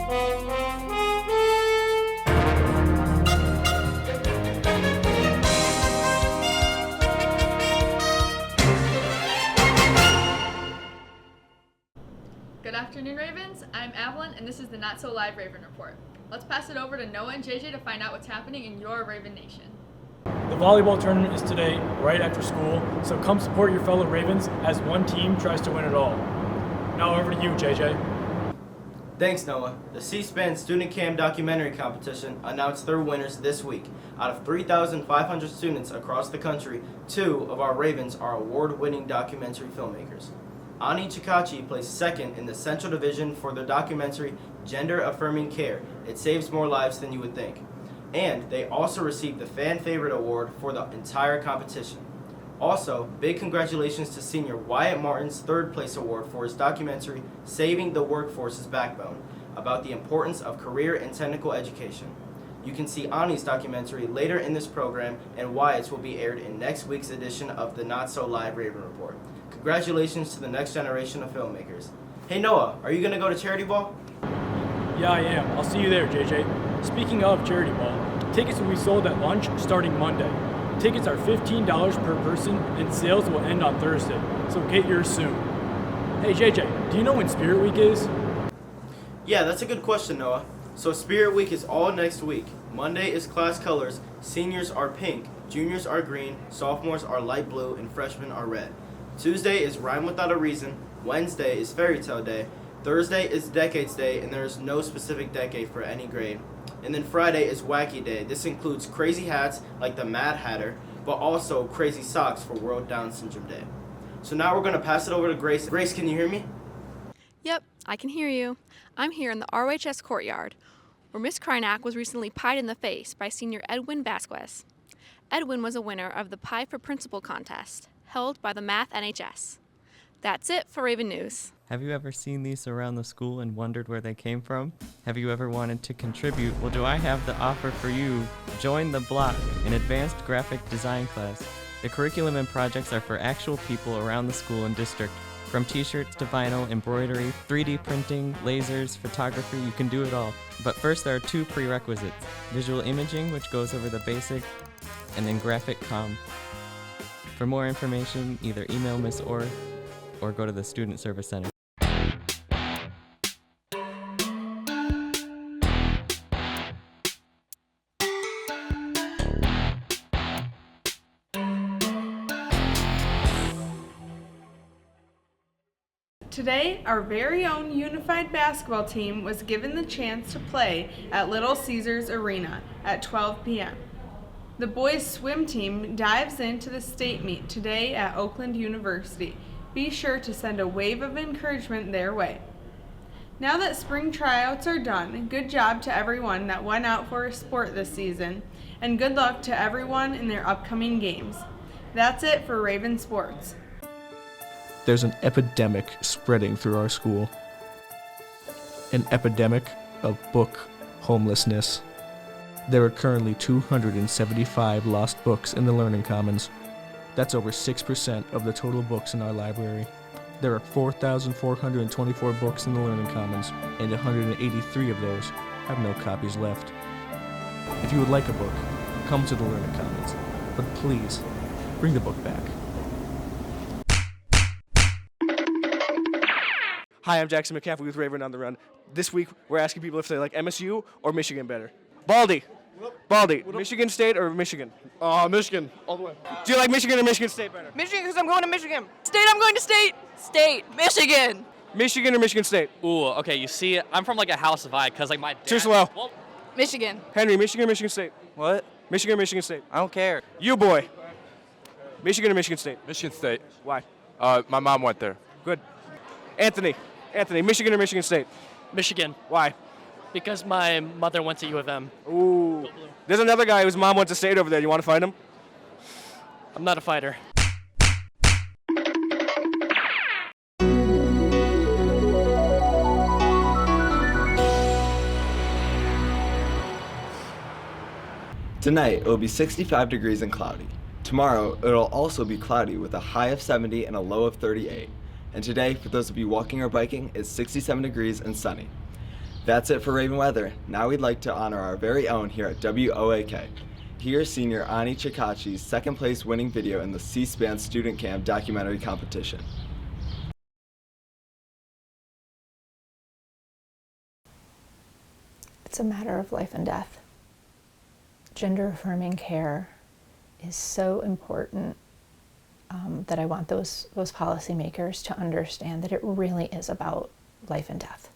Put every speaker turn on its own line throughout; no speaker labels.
Good afternoon, Ravens. I'm Avalon, and this is the Not So Live Raven Report. Let's pass it over to Noah and JJ to find out what's happening in your Raven Nation.
The volleyball tournament is today, right after school, so come support your fellow Ravens as one team tries to win it all. Now over to you, JJ.
Thanks, Noah. The C-SPAN Student Cam documentary competition announced their winners this week. Out of 3,500 students across the country, 2 of our Ravens are award-winning documentary filmmakers. Ani Chikachi placed second in the Central Division for their documentary Gender Affirming Care. It saves more lives than you would think. And they also received the Fan Favorite Award for the entire competition. Also, big congratulations to senior Wyatt Martin's third place award for his documentary Saving the Workforce's Backbone, about the importance of career and technical education. You can see Ani's documentary later in this program, and Wyatt's will be aired in next week's edition of the Not So Live Raven Report. Congratulations to the next generation of filmmakers. Hey Noah, are you going to go to charity ball?
Yeah, I am. I'll see you there, JJ. Speaking of charity ball, tickets will be sold at lunch starting Monday. Tickets are $15 per person, and sales will end on Thursday, so get yours soon. Hey JJ, do you know when Spirit Week is?
Yeah, that's a good question, Noah. So Spirit Week is all next week. Monday is class colors, seniors are pink, juniors are green, sophomores are light blue, and freshmen are red. Tuesday is Rhyme Without a Reason, Wednesday is Fairy Tale Day, Thursday is Decades Day, and there is no specific decade for any grade. And then Friday is Wacky Day. This includes crazy hats like the Mad Hatter, but also crazy socks for World Down Syndrome Day. So now we're going to pass it over to Grace. Grace, can you hear me?
Yep, I can hear you. I'm here in the ROHS courtyard, where Miss Krynak was recently pied in the face by senior Edwin Vasquez. Edwin was a winner of the Pie for Principal contest, held by the Math NHS. That's it for Raven News.
Have you ever seen these around the school and wondered where they came from? Have you ever wanted to contribute? Well, do I have the offer for you? Join the Block, an advanced graphic design class. The curriculum and projects are for actual people around the school and district. From t-shirts to vinyl, embroidery, 3D printing, lasers, photography, you can do it all. But first there are 2 prerequisites: visual imaging, which goes over the basic, and then graphic comm. For more information, either email Miss Orr or go to the Student Service Center.
Today, our very own unified basketball team was given the chance to play at Little Caesars Arena at 12 p.m. The boys' swim team dives into the state meet today at Oakland University. Be sure to send a wave of encouragement their way. Now that spring tryouts are done, good job to everyone that went out for a sport this season, and good luck to everyone in their upcoming games. That's it for Raven Sports.
There's an epidemic spreading through our school. An epidemic of book homelessness. There are currently 275 lost books in the Learning Commons. That's over 6% of the total books in our library. There are 4,424 books in the Learning Commons, and 183 of those have no copies left. If you would like a book, come to the Learning Commons, but please, bring the book back.
Hi, I'm Jackson McCaffrey with Raven on the Run. This week, we're asking people if they like MSU or Michigan better. Baldy. Baldy. Michigan State or Michigan?
Michigan, all the way.
Do you like Michigan or Michigan State better?
Michigan, because I'm going to Michigan. State, I'm going to State. State, Michigan.
Michigan or Michigan State?
Ooh, okay, you see, I'm from like a house of I, because like my dad...
Too slow.
Well,
Michigan.
Henry, Michigan or Michigan State?
What?
Michigan or Michigan State?
I don't care.
You boy. Michigan or Michigan State?
Michigan State.
Why?
My mom went there.
Good. Anthony, Michigan or Michigan State?
Michigan.
Why?
Because my mother went to U of M.
Ooh. There's another guy whose mom went to State over there. You want to find him?
I'm not a fighter.
Tonight, it will be 65 degrees and cloudy. Tomorrow, it'll also be cloudy with a high of 70 and a low of 38. And today, for those of you walking or biking, it's 67 degrees and sunny. That's it for Raven Weather. Now we'd like to honor our very own here at WOAK. Here's senior Ani Chikachi's second place winning video in the C-SPAN Student Camp documentary competition.
It's a matter of life and death. Gender-affirming care is so important that I want those policymakers to understand that it really is about life and death.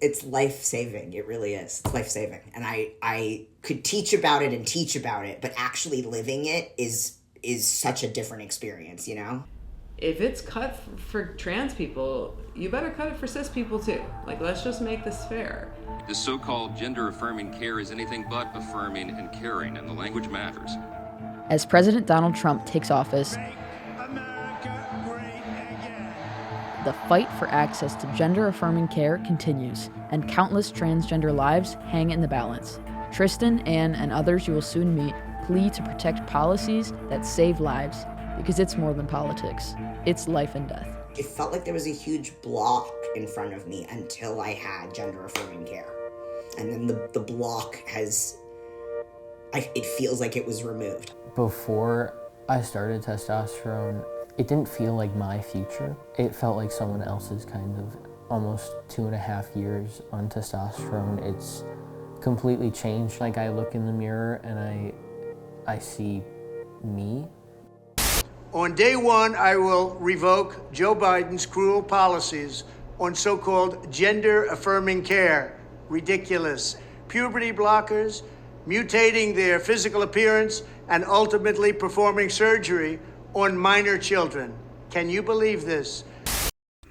It's life-saving. It really is. It's life-saving. And I could teach about it and teach about it, but actually living it is such a different experience, you know?
If it's cut for trans people, you better cut it for cis people too. Like, let's just make this fair.
The so-called gender-affirming care is anything but affirming and caring, and the language matters.
As President Donald Trump takes office, the fight for access to gender-affirming care continues, and countless transgender lives hang in the balance. Tristan, Ann, and others you will soon meet plead to protect policies that save lives, because it's more than politics. It's life and death.
It felt like there was a huge block in front of me until I had gender-affirming care. And then the block it feels like it was removed.
Before I started testosterone, it didn't feel like my future. It felt like someone else's. Kind of almost 2.5 years on testosterone. It's completely changed. Like, I look in the mirror and I see me.
On day one, I will revoke Joe Biden's cruel policies on so-called gender-affirming care. Ridiculous. Puberty blockers, mutating their physical appearance, and ultimately performing surgery on minor children. Can you believe this?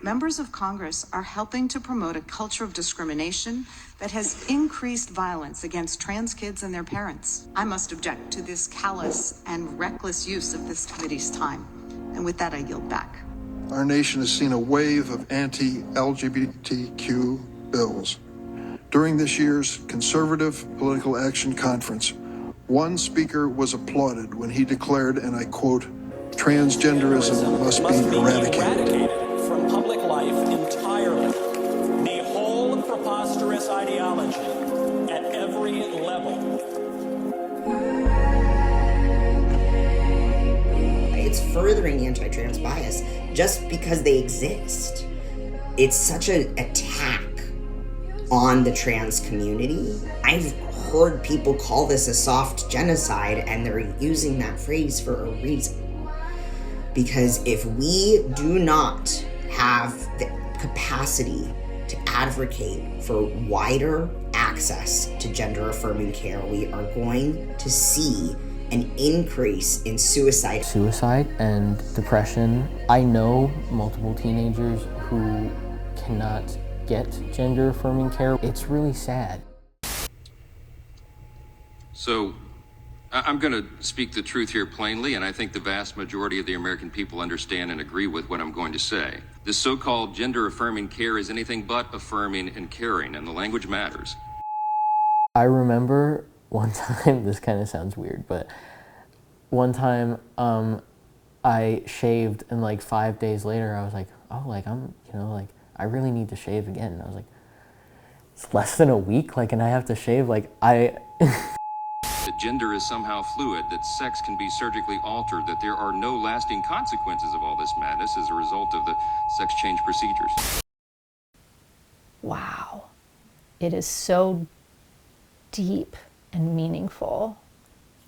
Members of Congress are helping to promote a culture of discrimination that has increased violence against trans kids and their parents. I must object to this callous and reckless use of this committee's time. And with that, I yield back.
Our nation has seen a wave of anti-LGBTQ bills. During this year's Conservative Political Action Conference, one speaker was applauded when he declared, and I quote, "Transgenderism must be eradicated
from public life entirely. The whole preposterous ideology at every level."
It's furthering anti-trans bias just because they exist. It's such an attack on the trans community. I've heard people call this a soft genocide, and they're using that phrase for a reason. Because if we do not have the capacity to advocate for wider access to gender-affirming care, we are going to see an increase in suicide.
Suicide and depression. I know multiple teenagers who cannot get gender-affirming care. It's really sad.
So, I'm going to speak the truth here plainly, and I think the vast majority of the American people understand and agree with what I'm going to say. This so-called gender-affirming care is anything but affirming and caring, and the language matters.
I remember one time, this kind of sounds weird, but one time I shaved, and like 5 days later I was like, oh, like I really need to shave again. And I was like, it's less than a week, like, and I have to shave, like,
That gender is somehow fluid, that sex can be surgically altered, that there are no lasting consequences of all this madness as a result of the sex change procedures.
Wow. It is so deep and meaningful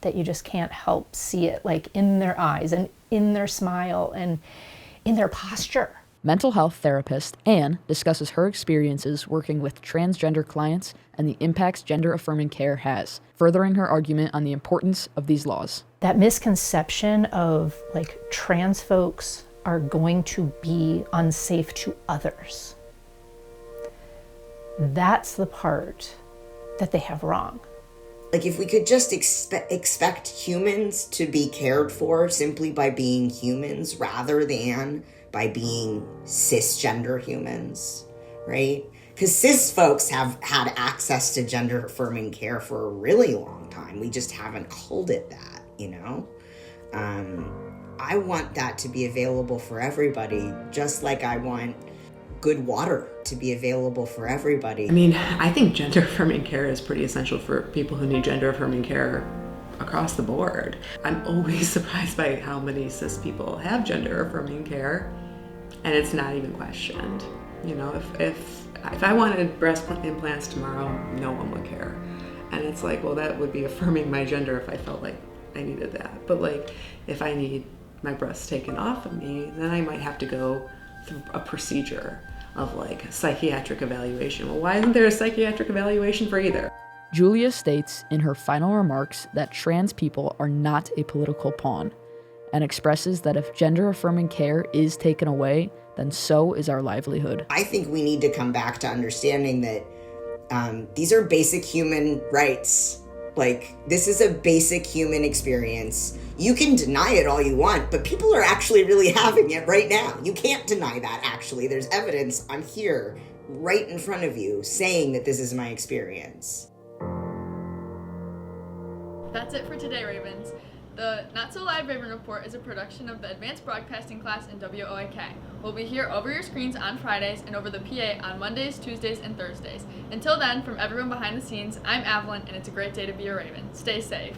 that you just can't help see it, like, in their eyes and in their smile and in their posture.
Mental health therapist Anne discusses her experiences working with transgender clients and the impacts gender-affirming care has, furthering her argument on the importance of these laws.
That misconception of, like, trans folks are going to be unsafe to others. That's the part that they have wrong.
Like, if we could just expect humans to be cared for simply by being humans rather than by being cisgender humans, right? Because cis folks have had access to gender-affirming care for a really long time. We just haven't called it that, you know? I want that to be available for everybody, just like I want good water to be available for everybody.
I mean, I think gender affirming care is pretty essential for people who need gender affirming care across the board. I'm always surprised by how many cis people have gender affirming care, and it's not even questioned. You know, if I wanted breast implants tomorrow, no one would care. And it's like, well, that would be affirming my gender if I felt like I needed that. But like, if I need my breasts taken off of me, then I might have to go through a procedure of like psychiatric evaluation. Well, why isn't there a psychiatric evaluation for either?
Julia states in her final remarks that trans people are not a political pawn, and expresses that if gender-affirming care is taken away, then so is our livelihood.
I think we need to come back to understanding that these are basic human rights. Like, this is a basic human experience. You can deny it all you want, but people are actually really having it right now. You can't deny that, actually. There's evidence. I'm here, right in front of you, saying that this is my experience.
That's it for today, Ravens. The Not So Live Raven Report is a production of the Advanced Broadcasting class in WOAK. We'll be here over your screens on Fridays and over the PA on Mondays, Tuesdays, and Thursdays. Until then, from everyone behind the scenes, I'm Avalyn, and it's a great day to be a Raven. Stay safe.